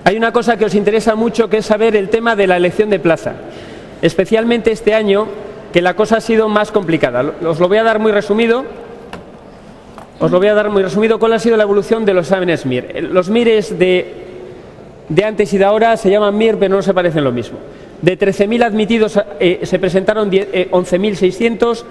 Hay una cosa que os interesa mucho, que es saber el tema de la elección de plaza. Especialmente este año, que la cosa ha sido más complicada. Os lo voy a dar muy resumido. ¿Cuál ha sido la evolución de los exámenes MIR? Los MIRes de antes y de ahora se llaman MIR, pero no se parecen lo mismo. De 13.000 admitidos se presentaron 11.600,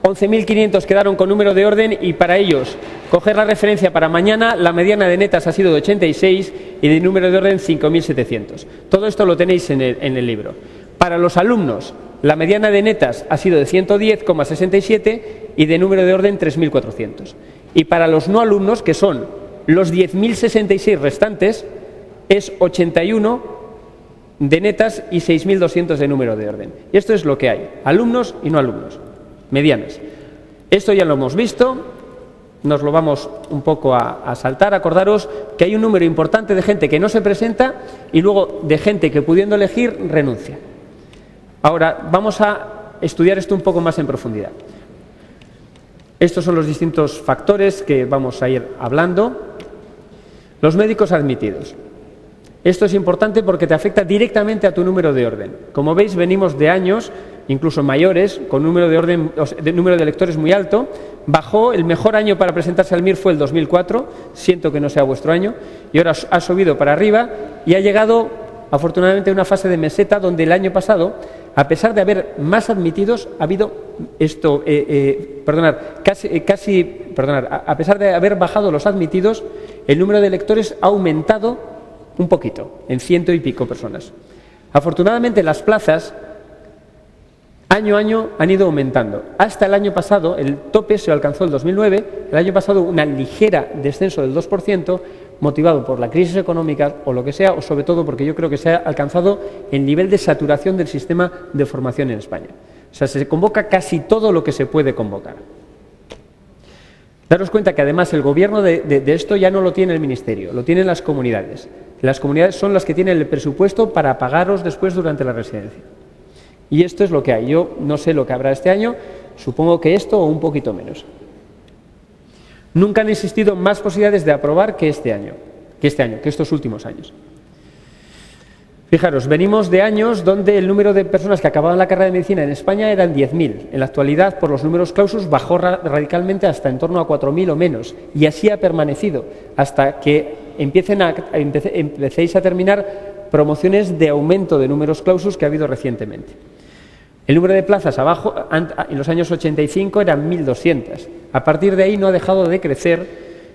11.500 quedaron con número de orden, y para ellos, coger la referencia para mañana, la mediana de netas ha sido de 86 y de número de orden 5.700. Todo esto lo tenéis en el libro. Para los alumnos, la mediana de netas ha sido de 110,67 y de número de orden 3.400. Y para los no alumnos, que son los 10.066 restantes, es 81 de netas y 6.200 de número de orden. Y esto es lo que hay, alumnos y no alumnos, medianas. Esto ya lo hemos visto, nos lo vamos un poco a saltar. Acordaros que hay un número importante de gente que no se presenta y luego de gente que, pudiendo elegir, renuncia. Ahora vamos a estudiar esto un poco más en profundidad. Estos son los distintos factores que vamos a ir hablando. Los médicos admitidos. Esto es importante porque te afecta directamente a tu número de orden. Como veis, venimos de años, incluso mayores, con número de electores muy alto. Bajó, el mejor año para presentarse al MIR fue el 2004, siento que no sea vuestro año, y ahora ha subido para arriba y ha llegado, afortunadamente, a una fase de meseta donde el año pasado, a pesar de haber más admitidos, ha habido a pesar de haber bajado los admitidos, el número de electores ha aumentado un poquito, en 100 y pico personas. Afortunadamente, las plazas año a año han ido aumentando. Hasta el año pasado, el tope se alcanzó el 2009, el año pasado una ligera descenso del 2%, motivado por la crisis económica o lo que sea, o sobre todo porque yo creo que se ha alcanzado el nivel de saturación del sistema de formación en España. O sea, se convoca casi todo lo que se puede convocar. Daros cuenta que además el gobierno de esto ya no lo tiene el ministerio, lo tienen las comunidades. Las comunidades son las que tienen el presupuesto para pagaros después durante la residencia. Y esto es lo que hay. Yo no sé lo que habrá este año, supongo que esto o un poquito menos. Nunca han existido más posibilidades de aprobar que estos últimos años. Fijaros, venimos de años donde el número de personas que acababan la carrera de medicina en España eran 10.000. En la actualidad, por los números clausus, bajó radicalmente hasta en torno a 4.000 o menos. Y así ha permanecido hasta que empecéis a terminar promociones de aumento de números clausus que ha habido recientemente. El número de plazas abajo, en los años 85, eran 1.200. A partir de ahí no ha dejado de crecer,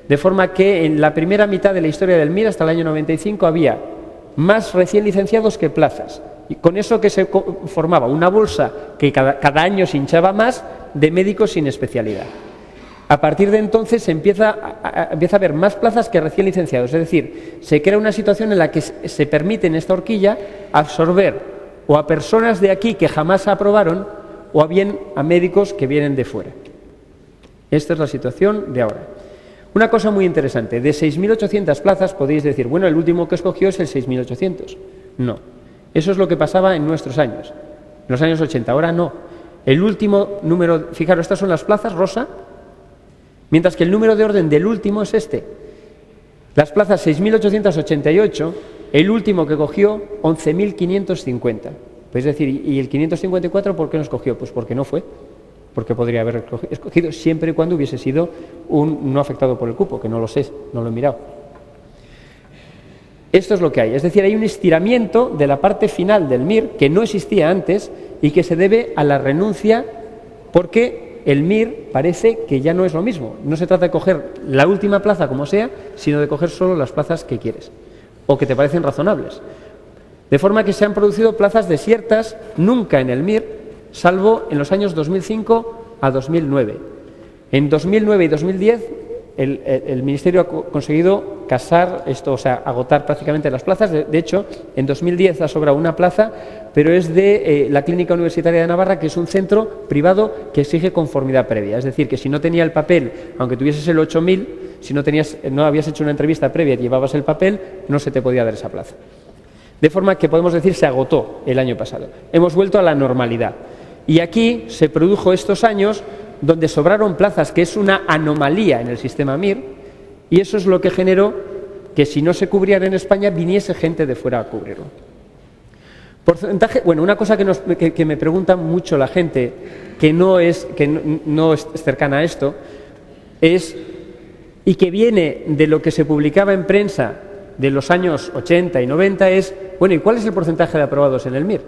de forma que en la primera mitad de la historia del MIR, hasta el año 95, había más recién licenciados que plazas. Y con eso que se formaba una bolsa que cada año se hinchaba más de médicos sin especialidad. A partir de entonces empieza a haber más plazas que recién licenciados. Es decir, se crea una situación en la que se permite en esta horquilla absorber o a personas de aquí que jamás aprobaron o bien a médicos que vienen de fuera. Esta es la situación de ahora. Una cosa muy interesante, de 6.800 plazas podéis decir, bueno, el último que escogió es el 6.800. No, eso es lo que pasaba en nuestros años, en los años 80, ahora no. El último número, fijaros, estas son las plazas rosa, mientras que el número de orden del último es este. Las plazas 6.888, el último que cogió 11.550. Es decir, ¿y el 554 por qué no escogió? Pues porque no fue. Porque podría haber escogido siempre y cuando hubiese sido un no afectado por el cupo, que no lo sé, no lo he mirado. Esto es lo que hay, es decir, hay un estiramiento de la parte final del MIR que no existía antes y que se debe a la renuncia, porque el MIR parece que ya no es lo mismo. No se trata de coger la última plaza como sea, sino de coger solo las plazas que quieres o que te parecen razonables. De forma que se han producido plazas desiertas nunca en el MIR, salvo en los años 2005 a 2009. En 2009 y 2010 el Ministerio ha conseguido casar esto, o sea, agotar prácticamente las plazas. De hecho, en 2010 ha sobrado una plaza, pero es de la Clínica Universitaria de Navarra, que es un centro privado que exige conformidad previa. Es decir, que si no tenía el papel, aunque tuvieses el 8000, si no habías hecho una entrevista previa y llevabas el papel, no se te podía dar esa plaza. De forma que podemos decir se agotó el año pasado. Hemos vuelto a la normalidad. Y aquí se produjo estos años donde sobraron plazas, que es una anomalía en el sistema MIR, y eso es lo que generó que si no se cubriera en España, viniese gente de fuera a cubrirlo. Porcentaje, bueno, una cosa que me pregunta mucho la gente, que no es cercana a esto, es, y que viene de lo que se publicaba en prensa de los años 80 y 90, es, bueno, ¿y cuál es el porcentaje de aprobados en el MIR?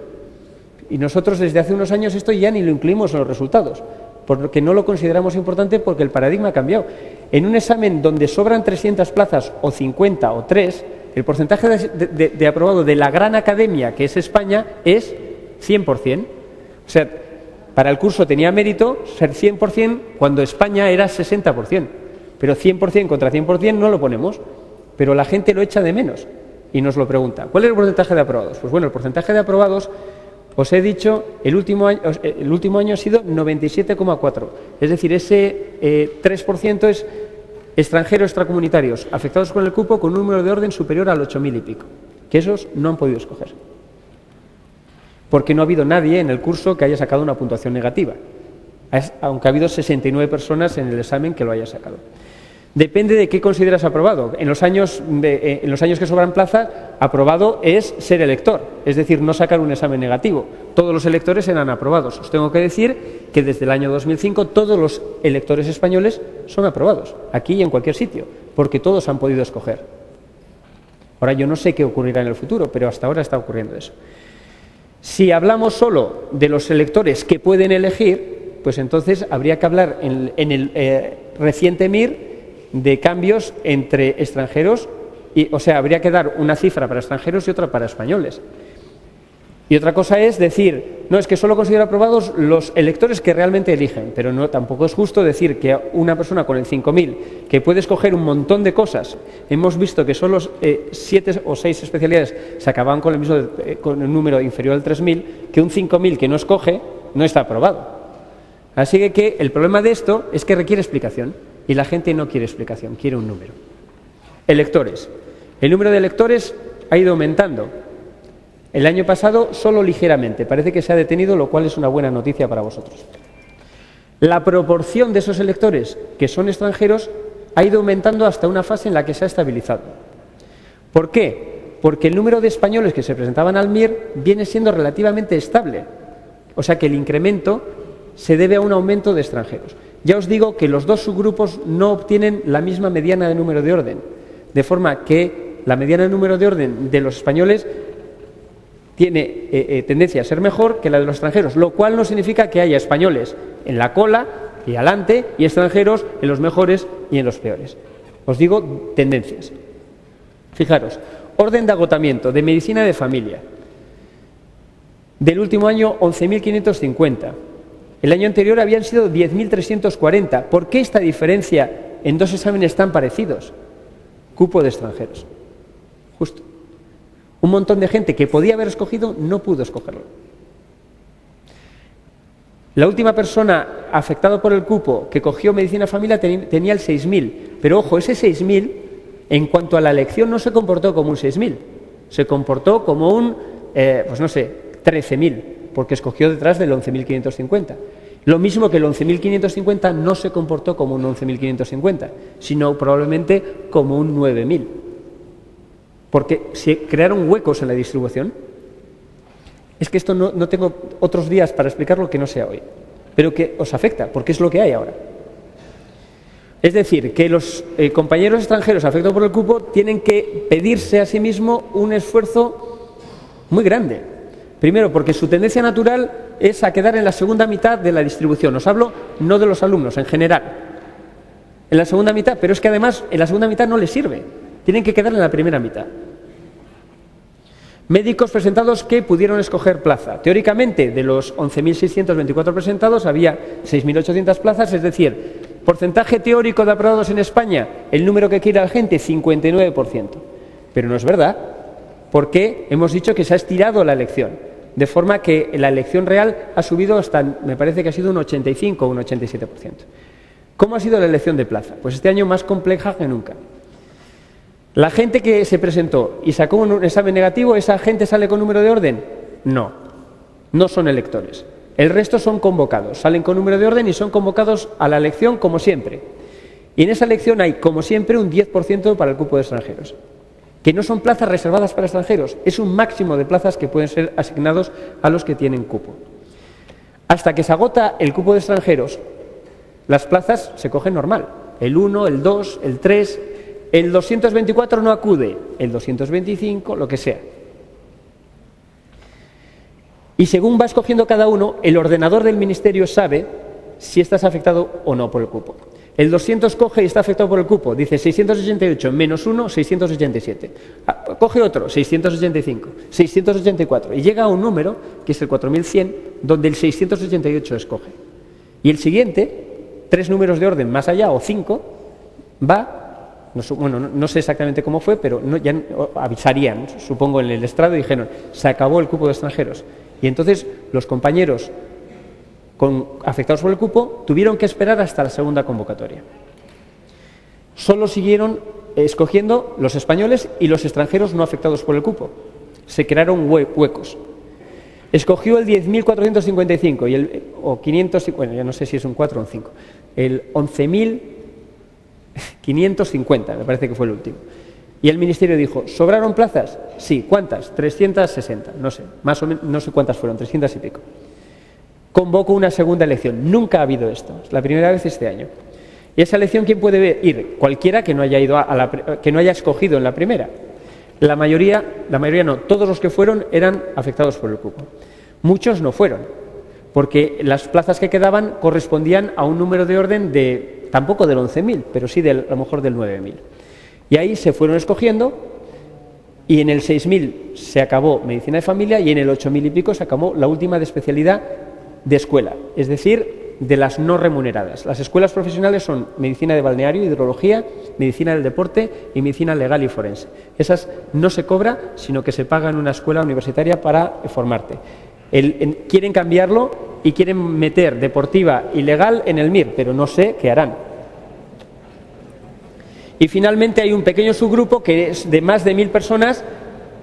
Y nosotros desde hace unos años esto ya ni lo incluimos en los resultados, porque no lo consideramos importante, porque el paradigma ha cambiado. En un examen donde sobran 300 plazas o 50 o 3, el porcentaje de aprobado de la gran academia, que es España, es 100%. O sea, para el curso tenía mérito ser 100% cuando España era 60%. Pero 100% contra 100% no lo ponemos. Pero la gente lo echa de menos y nos lo pregunta. ¿Cuál es el porcentaje de aprobados? Pues bueno, el porcentaje de aprobados, os he dicho, el último año ha sido 97,4. Es decir, ese 3% es extranjeros extracomunitarios afectados con el cupo con un número de orden superior al 8.000 y pico, que esos no han podido escoger, porque no ha habido nadie en el curso que haya sacado una puntuación negativa, aunque ha habido 69 personas en el examen que lo haya sacado. Depende de qué consideras aprobado. En los años que sobran plazas, aprobado es ser elector, es decir, no sacar un examen negativo. Todos los electores eran aprobados. Os tengo que decir que desde el año 2005 todos los electores españoles son aprobados, aquí y en cualquier sitio, porque todos han podido escoger. Ahora yo no sé qué ocurrirá en el futuro, pero hasta ahora está ocurriendo eso. Si hablamos solo de los electores que pueden elegir, pues entonces habría que hablar en el reciente MIR de cambios entre extranjeros, o sea, habría que dar una cifra para extranjeros y otra para españoles. Y otra cosa es decir, no, es que solo considero aprobados los electores que realmente eligen, pero no, tampoco es justo decir que una persona con el 5.000, que puede escoger un montón de cosas, hemos visto que solo 7 o 6 especialidades se acababan con el número inferior al 3.000, que un 5.000 que no escoge no está aprobado. Así que el problema de esto es que requiere explicación. Y la gente no quiere explicación, quiere un número. Electores. El número de electores ha ido aumentando. El año pasado solo ligeramente. Parece que se ha detenido, lo cual es una buena noticia para vosotros. La proporción de esos electores que son extranjeros ha ido aumentando hasta una fase en la que se ha estabilizado. ¿Por qué? Porque el número de españoles que se presentaban al MIR viene siendo relativamente estable. O sea que el incremento se debe a un aumento de extranjeros. Ya os digo que los dos subgrupos no obtienen la misma mediana de número de orden, de forma que la mediana de número de orden de los españoles tiene tendencia a ser mejor que la de los extranjeros, lo cual no significa que haya españoles en la cola y adelante y extranjeros en los mejores y en los peores. Os digo tendencias. Fijaros, orden de agotamiento de medicina de familia. Del último año, 11.550. El año anterior habían sido 10.340. ¿Por qué esta diferencia en dos exámenes tan parecidos? Cupo de extranjeros. Justo. Un montón de gente que podía haber escogido no pudo escogerlo. La última persona afectada por el cupo que cogió medicina familia tenía el 6.000. Pero ojo, ese 6.000, en cuanto a la elección, no se comportó como un 6.000. Se comportó como un, 13.000. Porque escogió detrás del 11.550. Lo mismo que el 11.550 no se comportó como un 11.550, sino probablemente como un 9.000. Porque se crearon huecos en la distribución. Es que esto no tengo otros días para explicarlo que no sea hoy, pero que os afecta, porque es lo que hay ahora. Es decir, que los compañeros extranjeros afectados por el cupo tienen que pedirse a sí mismos un esfuerzo muy grande. Primero, porque su tendencia natural es a quedar en la segunda mitad de la distribución. Os hablo no de los alumnos, en general. En la segunda mitad, pero es que además en la segunda mitad no les sirve. Tienen que quedar en la primera mitad. Médicos presentados que pudieron escoger plaza. Teóricamente, de los 11.624 presentados, había 6.800 plazas, es decir, porcentaje teórico de aprobados en España, el número que quiere la gente, 59%. Pero no es verdad, porque hemos dicho que se ha estirado la elección. De forma que la elección real ha subido hasta, me parece que ha sido un 85 o un 87%. ¿Cómo ha sido la elección de plaza? Pues este año más compleja que nunca. La gente que se presentó y sacó un examen negativo, ¿esa gente sale con número de orden? No, no son electores. El resto son convocados, salen con número de orden y son convocados a la elección como siempre. Y en esa elección hay, como siempre, un 10% para el cupo de extranjeros. que no son plazas reservadas para extranjeros, es un máximo de plazas que pueden ser asignados a los que tienen cupo. Hasta que se agota el cupo de extranjeros, las plazas se cogen normal, el 1, el 2, el 3, el 224 no acude, el 225, lo que sea. Y según va escogiendo cada uno, el ordenador del ministerio sabe si estás afectado o no por el cupo. El 200 coge y está afectado por el cupo, dice 688 menos 1, 687. Coge otro, 685, 684. Y llega a un número, que es el 4100, donde el 688 escoge. Y el siguiente, 3 números de orden más allá, o 5, va, no sé exactamente cómo fue, pero ya avisarían, supongo, en el estrado, y dijeron, se acabó el cupo de extranjeros. Y entonces los compañeros afectados por el cupo tuvieron que esperar hasta la segunda convocatoria. Solo siguieron escogiendo los españoles y los extranjeros no afectados por el cupo. Se crearon huecos. Escogió el 10.455 o 500, bueno, ya no sé si es un 4 o un 5, el 11.550, me parece que fue el último. Y el ministerio dijo, ¿sobraron plazas? Sí, ¿cuántas? 360, no sé, más o menos, no sé cuántas fueron, 300 y pico. Convocó una segunda elección. Nunca ha habido esto, es la primera vez este año. ¿Y esa elección quién puede ir? Cualquiera que no haya ido que no haya escogido en la primera. La mayoría no, todos los que fueron eran afectados por el cupo. Muchos no fueron, porque las plazas que quedaban correspondían a un número de orden tampoco del 11.000, pero sí a lo mejor del 9.000. Y ahí se fueron escogiendo, y en el 6.000 se acabó medicina de familia, y en el 8.000 y pico se acabó la última de especialidad de escuela, es decir, de las no remuneradas. Las escuelas profesionales son medicina de balneario, hidrología, medicina del deporte y medicina legal y forense. Esas no se cobra, sino que se paga en una escuela universitaria para formarte. Quieren cambiarlo y quieren meter deportiva y legal en el MIR, pero no sé qué harán. Y finalmente hay un pequeño subgrupo que es de más de 1.000 personas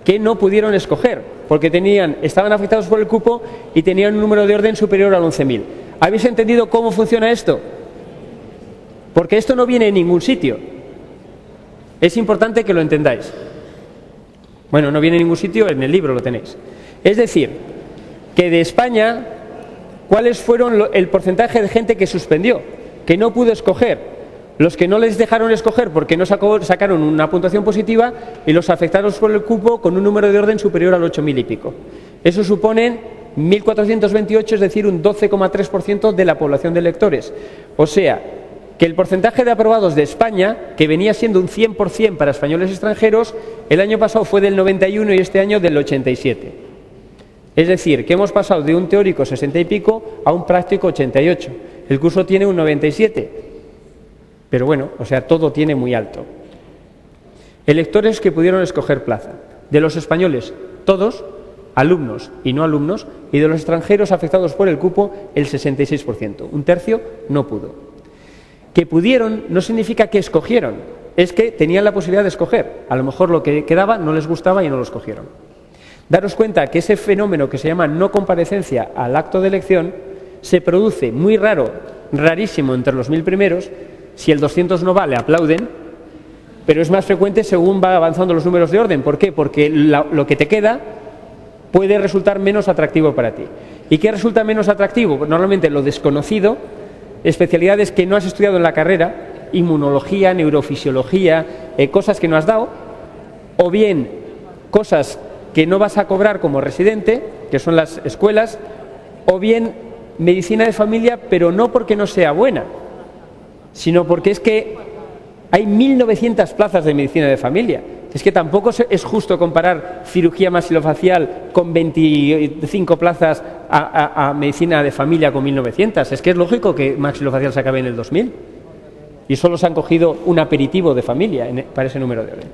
que no pudieron escoger, porque estaban afectados por el cupo y tenían un número de orden superior al 11.000. ¿Habéis entendido cómo funciona esto? Porque esto no viene en ningún sitio. Es importante que lo entendáis. Bueno, no viene en ningún sitio, en el libro lo tenéis. Es decir, que de España, ¿cuáles fueron el porcentaje de gente que suspendió, que no pudo escoger? Los que no les dejaron escoger porque no sacaron una puntuación positiva, y los afectados por el cupo con un número de orden superior al 8.000 y pico. Eso supone 1.428, es decir, un 12,3% de la población de electores. O sea, que el porcentaje de aprobados de España, que venía siendo un 100% para españoles extranjeros, el año pasado fue del 91 y este año del 87. Es decir, que hemos pasado de un teórico 60 y pico a un práctico 88. El curso tiene un 97. Pero bueno, o sea, todo tiene muy alto. Electores que pudieron escoger plaza. De los españoles, todos, alumnos y no alumnos, y de los extranjeros afectados por el cupo, el 66%. Un tercio no pudo. Que pudieron no significa que escogieron, es que tenían la posibilidad de escoger. A lo mejor lo que quedaba no les gustaba y no lo escogieron. Daros cuenta que ese fenómeno que se llama no comparecencia al acto de elección se produce muy raro, rarísimo entre los 1.000 primeros. Si el 200 no va, le aplauden, pero es más frecuente según va avanzando los números de orden. ¿Por qué? Porque lo que te queda puede resultar menos atractivo para ti. ¿Y qué resulta menos atractivo? Normalmente lo desconocido, especialidades que no has estudiado en la carrera, inmunología, neurofisiología, cosas que no has dado, o bien cosas que no vas a cobrar como residente, que son las escuelas, o bien medicina de familia, pero no porque no sea buena, sino porque es que hay 1.900 plazas de medicina de familia. Es que tampoco es justo comparar cirugía maxilofacial con 25 plazas a medicina de familia con 1.900. Es que es lógico que maxilofacial se acabe en el 2000. Y solo se han cogido un aperitivo de familia para ese número de orden.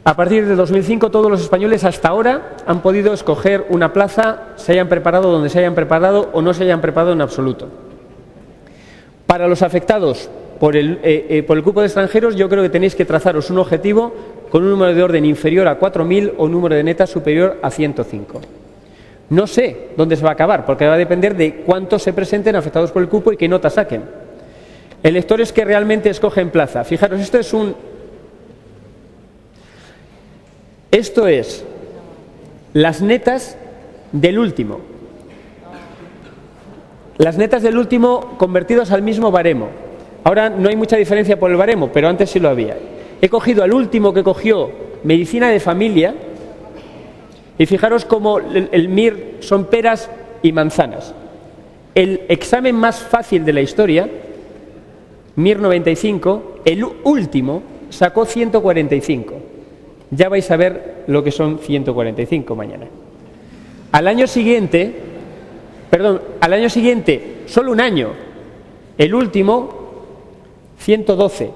A partir de 2005, todos los españoles hasta ahora han podido escoger una plaza, se hayan preparado donde se hayan preparado o no se hayan preparado en absoluto. Para los afectados por el cupo de extranjeros, yo creo que tenéis que trazaros un objetivo con un número de orden inferior a 4.000 o un número de netas superior a 105. No sé dónde se va a acabar, porque va a depender de cuántos se presenten afectados por el cupo y qué nota saquen. Electores que realmente escogen plaza. Fijaros, esto es Esto es las netas del último. Las netas del último convertidos al mismo baremo. Ahora no hay mucha diferencia por el baremo, pero antes sí lo había. He cogido al último que cogió medicina de familia y fijaros cómo el MIR son peras y manzanas. El examen más fácil de la historia, MIR 95, el último sacó 145. Ya vais a ver lo que son 145 mañana. Al año siguiente, solo un año, el último, 112.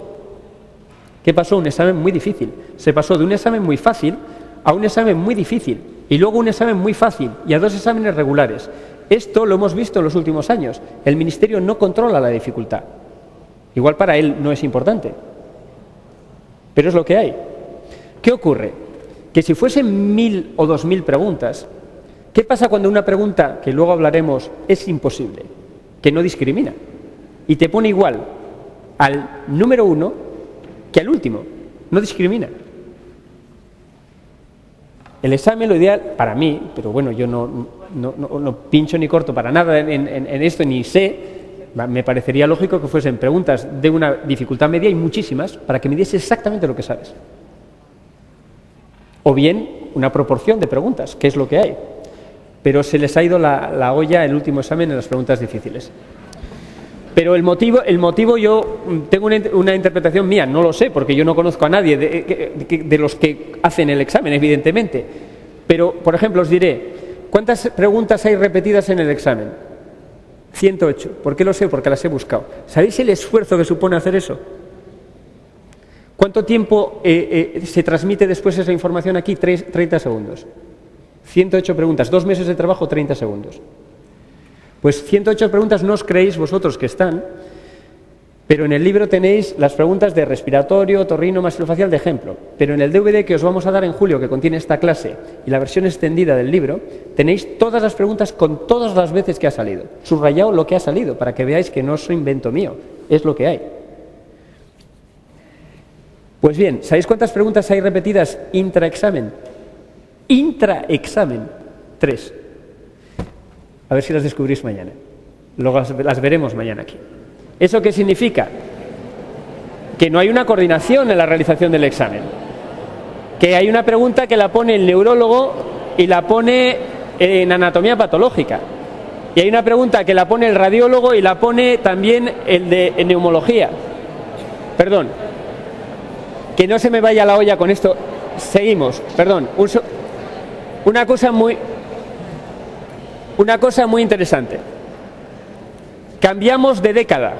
¿Qué pasó? Un examen muy difícil. Se pasó de un examen muy fácil a un examen muy difícil, y luego un examen muy fácil, y a 2 exámenes regulares. Esto lo hemos visto en los últimos años. El Ministerio no controla la dificultad. Igual para él no es importante, pero es lo que hay. ¿Qué ocurre? Que si fuesen 1000 o 2000 preguntas, ¿qué pasa cuando una pregunta, que luego hablaremos, es imposible? Que no discrimina. Y te pone igual al número 1 que al último. No discrimina. El examen, lo ideal, para mí, pero bueno, yo no pincho ni corto para nada en esto, ni sé, me parecería lógico que fuesen preguntas de una dificultad media y muchísimas, para que me diese exactamente lo que sabes. O bien una proporción de preguntas, que es lo que hay. Pero se les ha ido la olla el último examen en las preguntas difíciles. Pero el motivo yo tengo una interpretación mía, no lo sé, porque yo no conozco a nadie de los que hacen el examen, evidentemente. Pero, por ejemplo, os diré, ¿cuántas preguntas hay repetidas en el examen? 108. ¿Por qué lo sé? Porque las he buscado. ¿Sabéis el esfuerzo que supone hacer eso? ¿Cuánto tiempo se transmite después esa información aquí? 30 segundos. 108 preguntas, 2 meses de trabajo, 30 segundos. Pues 108 preguntas no os creéis vosotros que están, pero en el libro tenéis las preguntas de respiratorio, otorrino, maxilofacial de ejemplo. Pero en el DVD que os vamos a dar en julio, que contiene esta clase, y la versión extendida del libro, tenéis todas las preguntas con todas las veces que ha salido. Subrayado lo que ha salido, para que veáis que no es un invento mío, es lo que hay. Pues bien, ¿sabéis cuántas preguntas hay repetidas intraexamen? Intraexamen, 3. A ver si las descubrís mañana. Luego las veremos mañana aquí. ¿Eso qué significa? Que no hay una coordinación en la realización del examen. Que hay una pregunta que la pone el neurólogo y la pone en anatomía patológica. Y hay una pregunta que la pone el radiólogo y la pone también el de neumología. Perdón. Que no se me vaya la olla con esto. Seguimos. Perdón. Una cosa muy interesante. Cambiamos de década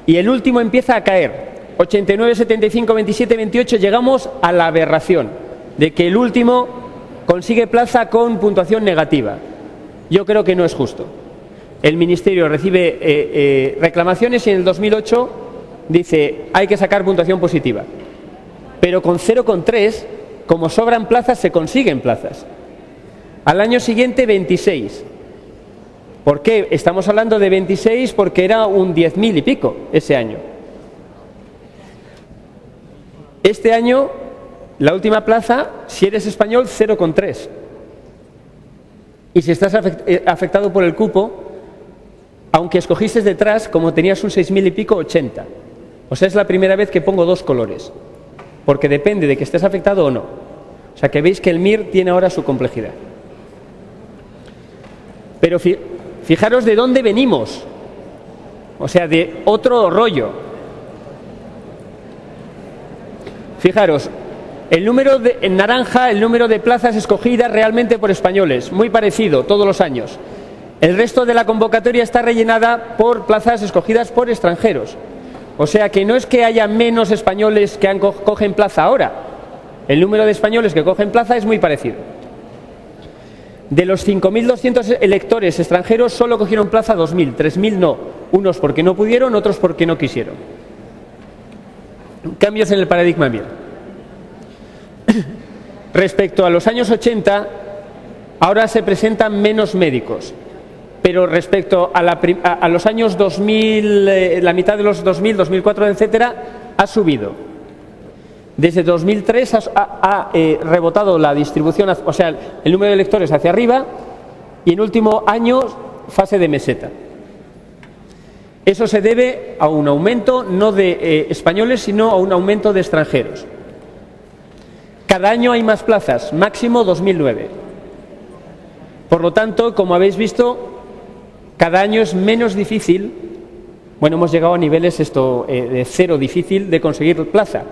y el último empieza a caer. 89, 75, 27, 28, llegamos a la aberración de que el último consigue plaza con puntuación negativa. Yo creo que no es justo. El Ministerio recibe reclamaciones y en el 2008 dice hay que sacar puntuación positiva. Pero con 0,3, como sobran plazas, se consiguen plazas. Al año siguiente 26. ¿Por qué? Estamos hablando de 26 porque era un 10.000 y pico ese año. Este año, la última plaza, si eres español, 0,3. Y si estás afectado por el cupo, aunque escogiste detrás, como tenías un 6.000 y pico, 80. O sea, es la primera vez que pongo 2 colores. Porque depende de que estés afectado o no. O sea, que veis que el MIR tiene ahora su complejidad. Pero fijaros de dónde venimos, o sea, de otro rollo. Fijaros, en naranja el número de plazas escogidas realmente por españoles, muy parecido todos los años. El resto de la convocatoria está rellenada por plazas escogidas por extranjeros. O sea que no es que haya menos españoles que cogen plaza ahora. El número de españoles que cogen plaza es muy parecido. De los 5.200 electores extranjeros solo cogieron plaza 2.000, 3.000 no. Unos porque no pudieron, otros porque no quisieron. Cambios en el paradigma MIR. Respecto a los años 80, ahora se presentan menos médicos. Pero respecto a los años 2000, la mitad de los 2000, 2004, etcétera, ha subido. Desde 2003 ha rebotado la distribución, o sea, el número de electores hacia arriba, y en último año fase de meseta. Eso se debe a un aumento no de españoles, sino a un aumento de extranjeros. Cada año hay más plazas, máximo 2009. Por lo tanto, como habéis visto, cada año es menos difícil, bueno, hemos llegado a niveles de cero difícil de conseguir plaza.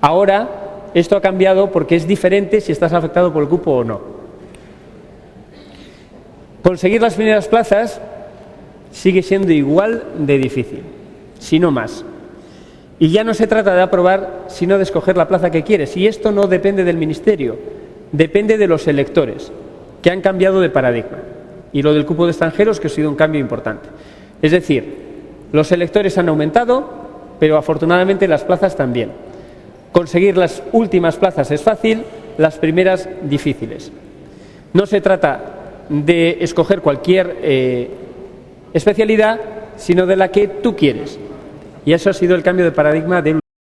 Ahora, esto ha cambiado porque es diferente si estás afectado por el cupo o no. Conseguir las primeras plazas sigue siendo igual de difícil, si no más. Y ya no se trata de aprobar, sino de escoger la plaza que quieres. Y esto no depende del Ministerio, depende de los electores, que han cambiado de paradigma. Y lo del cupo de extranjeros, que ha sido un cambio importante. Es decir, los electores han aumentado, pero afortunadamente las plazas también. Conseguir las últimas plazas es fácil, las primeras difíciles. No se trata de escoger cualquier especialidad, sino de la que tú quieres. Y eso ha sido el cambio de paradigma del